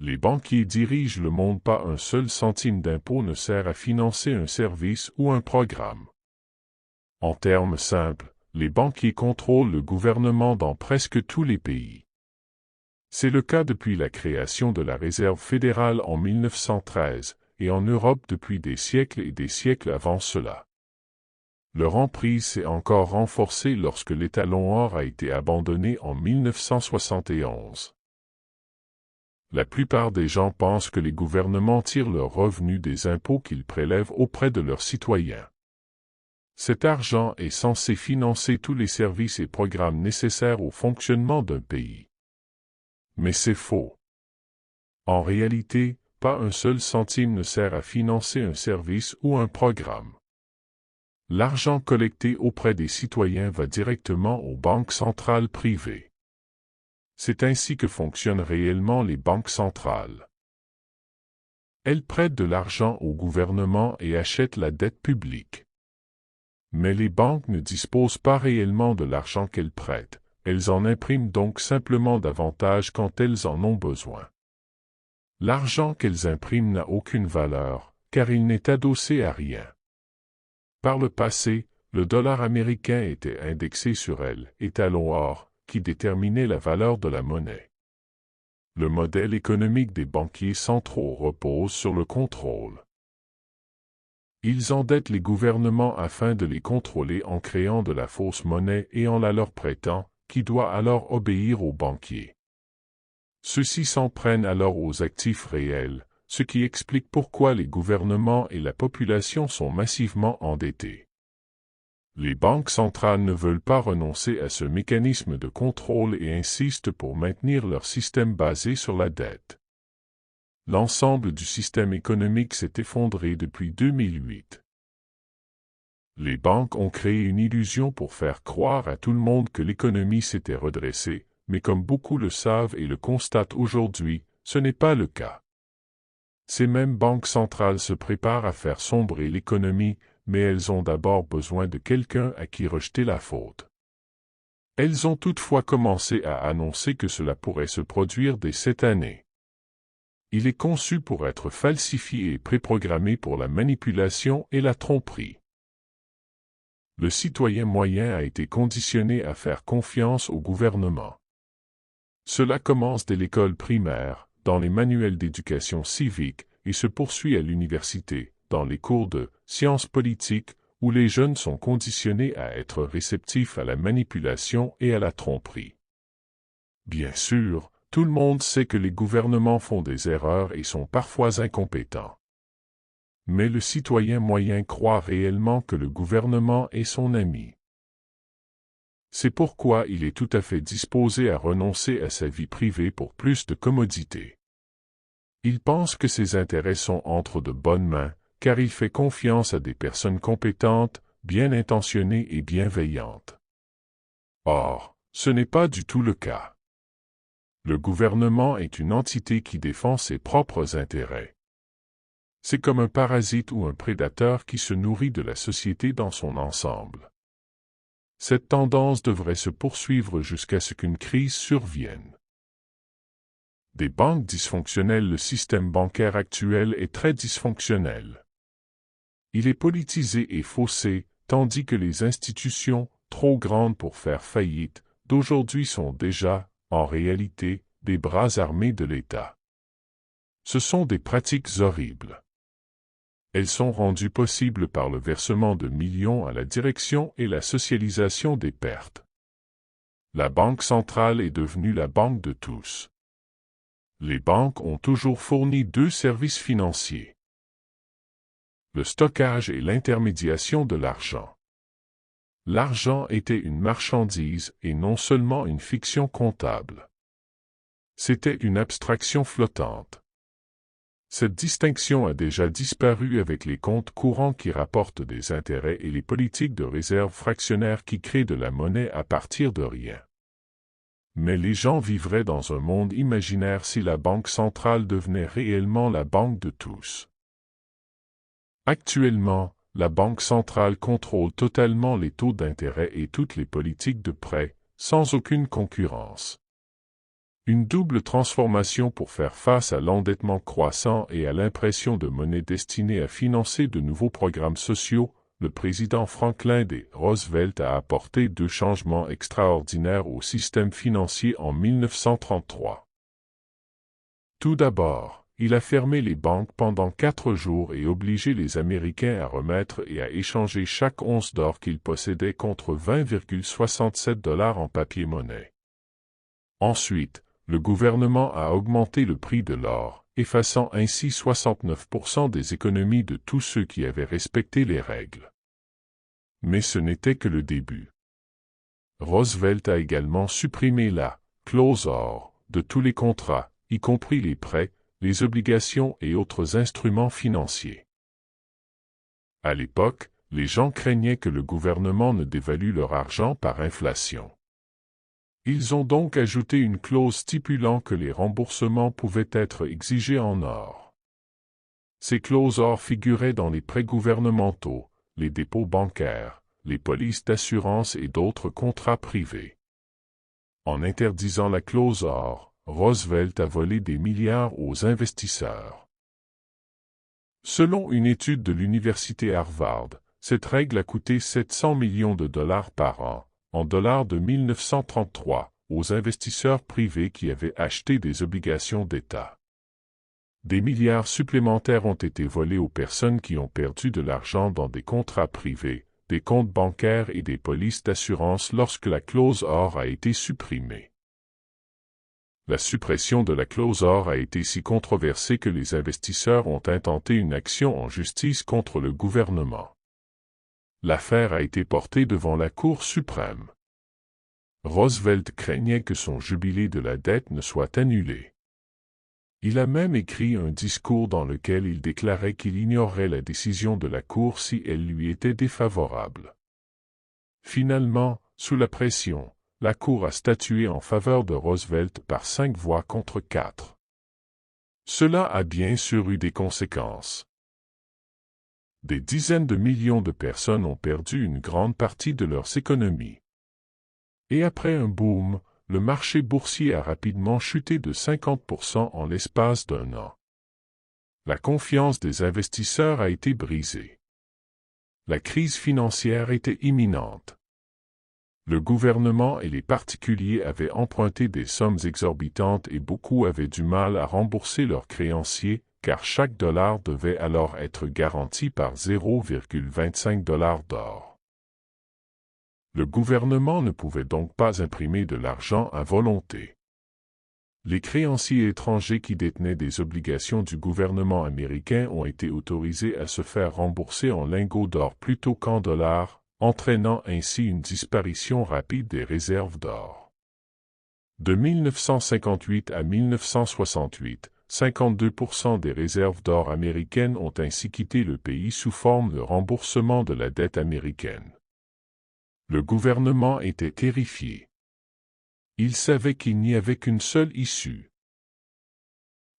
Les banquiers dirigent le monde, pas un seul centime d'impôt ne sert à financer un service ou un programme. En termes simples, les banquiers contrôlent le gouvernement dans presque tous les pays. C'est le cas depuis la création de la Réserve fédérale en 1913, et en Europe depuis des siècles et des siècles avant cela. Leur emprise s'est encore renforcée lorsque l'étalon or a été abandonné en 1971. La plupart des gens pensent que les gouvernements tirent leurs revenus des impôts qu'ils prélèvent auprès de leurs citoyens. Cet argent est censé financer tous les services et programmes nécessaires au fonctionnement d'un pays. Mais c'est faux. En réalité, pas un seul centime ne sert à financer un service ou un programme. L'argent collecté auprès des citoyens va directement aux banques centrales privées. C'est ainsi que fonctionnent réellement les banques centrales. Elles prêtent de l'argent au gouvernement et achètent la dette publique. Mais les banques ne disposent pas réellement de l'argent qu'elles prêtent, elles en impriment donc simplement davantage quand elles en ont besoin. L'argent qu'elles impriment n'a aucune valeur, car il n'est adossé à rien. Par le passé, le dollar américain était indexé sur elle, étalon or, qui déterminait la valeur de la monnaie. Le modèle économique des banquiers centraux repose sur le contrôle. Ils endettent les gouvernements afin de les contrôler en créant de la fausse monnaie et en la leur prêtant, qui doit alors obéir aux banquiers. Ceux-ci s'en prennent alors aux actifs réels, ce qui explique pourquoi les gouvernements et la population sont massivement endettés. Les banques centrales ne veulent pas renoncer à ce mécanisme de contrôle et insistent pour maintenir leur système basé sur la dette. L'ensemble du système économique s'est effondré depuis 2008. Les banques ont créé une illusion pour faire croire à tout le monde que l'économie s'était redressée, mais comme beaucoup le savent et le constatent aujourd'hui, ce n'est pas le cas. Ces mêmes banques centrales se préparent à faire sombrer l'économie, mais elles ont d'abord besoin de quelqu'un à qui rejeter la faute. Elles ont toutefois commencé à annoncer que cela pourrait se produire dès cette année. Il est conçu pour être falsifié et préprogrammé pour la manipulation et la tromperie. Le citoyen moyen a été conditionné à faire confiance au gouvernement. Cela commence dès l'école primaire, dans les manuels d'éducation civique, et se poursuit à l'université, dans les cours de sciences politiques, où les jeunes sont conditionnés à être réceptifs à la manipulation et à la tromperie. Bien sûr, tout le monde sait que les gouvernements font des erreurs et sont parfois incompétents. Mais le citoyen moyen croit réellement que le gouvernement est son ami. C'est pourquoi il est tout à fait disposé à renoncer à sa vie privée pour plus de commodité. Il pense que ses intérêts sont entre de bonnes mains, car il fait confiance à des personnes compétentes, bien intentionnées et bienveillantes. Or, ce n'est pas du tout le cas. Le gouvernement est une entité qui défend ses propres intérêts. C'est comme un parasite ou un prédateur qui se nourrit de la société dans son ensemble. Cette tendance devrait se poursuivre jusqu'à ce qu'une crise survienne. Des banques dysfonctionnelles. Le système bancaire actuel est très dysfonctionnel. Il est politisé et faussé, tandis que les institutions, trop grandes pour faire faillite, d'aujourd'hui sont déjà, en réalité, des bras armés de l'État. Ce sont des pratiques horribles. Elles sont rendues possibles par le versement de millions à la direction et la socialisation des pertes. La Banque centrale est devenue la banque de tous. Les banques ont toujours fourni deux services financiers: le stockage et l'intermédiation de l'argent. L'argent était une marchandise et non seulement une fiction comptable. C'était une abstraction flottante. Cette distinction a déjà disparu avec les comptes courants qui rapportent des intérêts et les politiques de réserve fractionnaire qui créent de la monnaie à partir de rien. Mais les gens vivraient dans un monde imaginaire si la banque centrale devenait réellement la banque de tous. Actuellement, la banque centrale contrôle totalement les taux d'intérêt et toutes les politiques de prêt, sans aucune concurrence. Une double transformation pour faire face à l'endettement croissant et à l'impression de monnaie destinée à financer de nouveaux programmes sociaux. Le président Franklin D. Roosevelt a apporté deux changements extraordinaires au système financier en 1933. Tout d'abord, il a fermé les banques pendant 4 jours et obligé les Américains à remettre et à échanger chaque once d'or qu'ils possédaient contre 20,67 $ en papier-monnaie. Ensuite, le gouvernement a augmenté le prix de l'or, effaçant ainsi 69% des économies de tous ceux qui avaient respecté les règles. Mais ce n'était que le début. Roosevelt a également supprimé la « clause or » de tous les contrats, y compris les prêts, les obligations et autres instruments financiers. À l'époque, les gens craignaient que le gouvernement ne dévalue leur argent par inflation. Ils ont donc ajouté une clause stipulant que les remboursements pouvaient être exigés en or. Ces clauses or figuraient dans les prêts gouvernementaux, les dépôts bancaires, les polices d'assurance et d'autres contrats privés. En interdisant la clause or, Roosevelt a volé des milliards aux investisseurs. Selon une étude de l'université Harvard, cette règle a coûté 700 millions de dollars par an, en dollars de 1933, aux investisseurs privés qui avaient acheté des obligations d'État. Des milliards supplémentaires ont été volés aux personnes qui ont perdu de l'argent dans des contrats privés, des comptes bancaires et des polices d'assurance lorsque la clause or a été supprimée. La suppression de la clause or a été si controversée que les investisseurs ont intenté une action en justice contre le gouvernement. L'affaire a été portée devant la Cour suprême. Roosevelt craignait que son jubilé de la dette ne soit annulé. Il a même écrit un discours dans lequel il déclarait qu'il ignorerait la décision de la Cour si elle lui était défavorable. Finalement, sous la pression, la Cour a statué en faveur de Roosevelt par 5 voix contre 4. Cela a bien sûr eu des conséquences. Des dizaines de millions de personnes ont perdu une grande partie de leurs économies. Et après un boom, le marché boursier a rapidement chuté de 50% en l'espace d'un an. La confiance des investisseurs a été brisée. La crise financière était imminente. Le gouvernement et les particuliers avaient emprunté des sommes exorbitantes et beaucoup avaient du mal à rembourser leurs créanciers, car chaque dollar devait alors être garanti par 0,25 $ d'or. Le gouvernement ne pouvait donc pas imprimer de l'argent à volonté. Les créanciers étrangers qui détenaient des obligations du gouvernement américain ont été autorisés à se faire rembourser en lingots d'or plutôt qu'en dollars, entraînant ainsi une disparition rapide des réserves d'or. De 1958 à 1968, 52% des réserves d'or américaines ont ainsi quitté le pays sous forme de remboursement de la dette américaine. Le gouvernement était terrifié. Il savait qu'il n'y avait qu'une seule issue.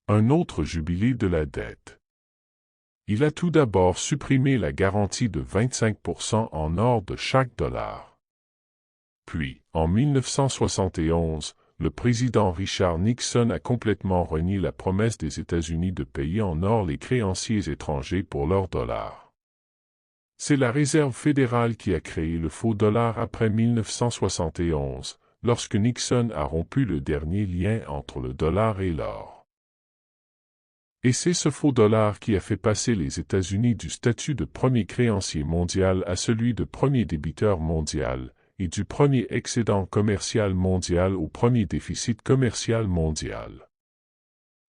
Un autre jubilé de la dette. Il a tout d'abord supprimé la garantie de 25% en or de chaque dollar. Puis, en 1971, le président Richard Nixon a complètement renié la promesse des États-Unis de payer en or les créanciers étrangers pour leurs dollars. C'est la Réserve fédérale qui a créé le faux dollar après 1971, lorsque Nixon a rompu le dernier lien entre le dollar et l'or. Et c'est ce faux dollar qui a fait passer les États-Unis du statut de premier créancier mondial à celui de premier débiteur mondial, et du premier excédent commercial mondial au premier déficit commercial mondial.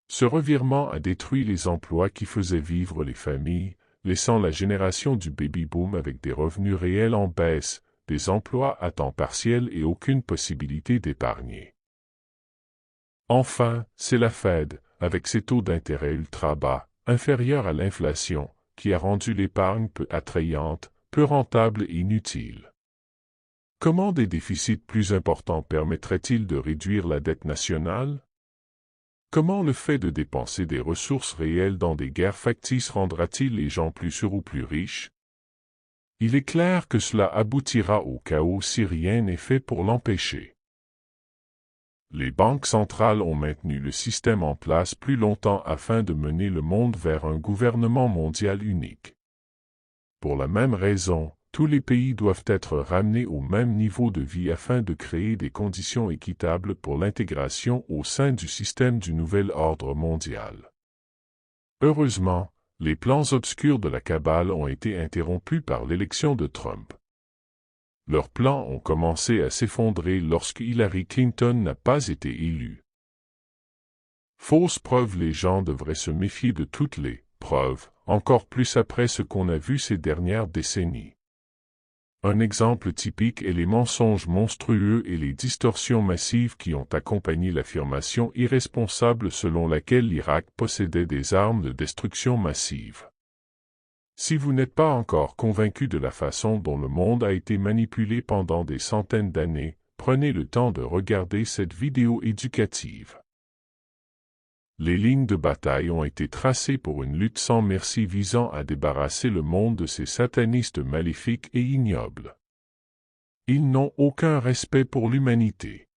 Ce revirement a détruit les emplois qui faisaient vivre les familles, laissant la génération du baby-boom avec des revenus réels en baisse, des emplois à temps partiel et aucune possibilité d'épargner. Enfin, c'est la Fed, avec ses taux d'intérêt ultra bas, inférieurs à l'inflation, qui a rendu l'épargne peu attrayante, peu rentable et inutile. Comment des déficits plus importants permettraient-ils de réduire la dette nationale? Comment le fait de dépenser des ressources réelles dans des guerres factices rendra-t-il les gens plus sûrs ou plus riches? Il est clair que cela aboutira au chaos si rien n'est fait pour l'empêcher. Les banques centrales ont maintenu le système en place plus longtemps afin de mener le monde vers un gouvernement mondial unique. Pour la même raison, tous les pays doivent être ramenés au même niveau de vie afin de créer des conditions équitables pour l'intégration au sein du système du nouvel ordre mondial. Heureusement, les plans obscurs de la cabale ont été interrompus par l'élection de Trump. Leurs plans ont commencé à s'effondrer lorsque Hillary Clinton n'a pas été élue. Fausse preuve, les gens devraient se méfier de toutes les preuves, encore plus après ce qu'on a vu ces dernières décennies. Un exemple typique est les mensonges monstrueux et les distorsions massives qui ont accompagné l'affirmation irresponsable selon laquelle l'Irak possédait des armes de destruction massive. Si vous n'êtes pas encore convaincu de la façon dont le monde a été manipulé pendant des centaines d'années, prenez le temps de regarder cette vidéo éducative. Les lignes de bataille ont été tracées pour une lutte sans merci visant à débarrasser le monde de ces satanistes maléfiques et ignobles. Ils n'ont aucun respect pour l'humanité.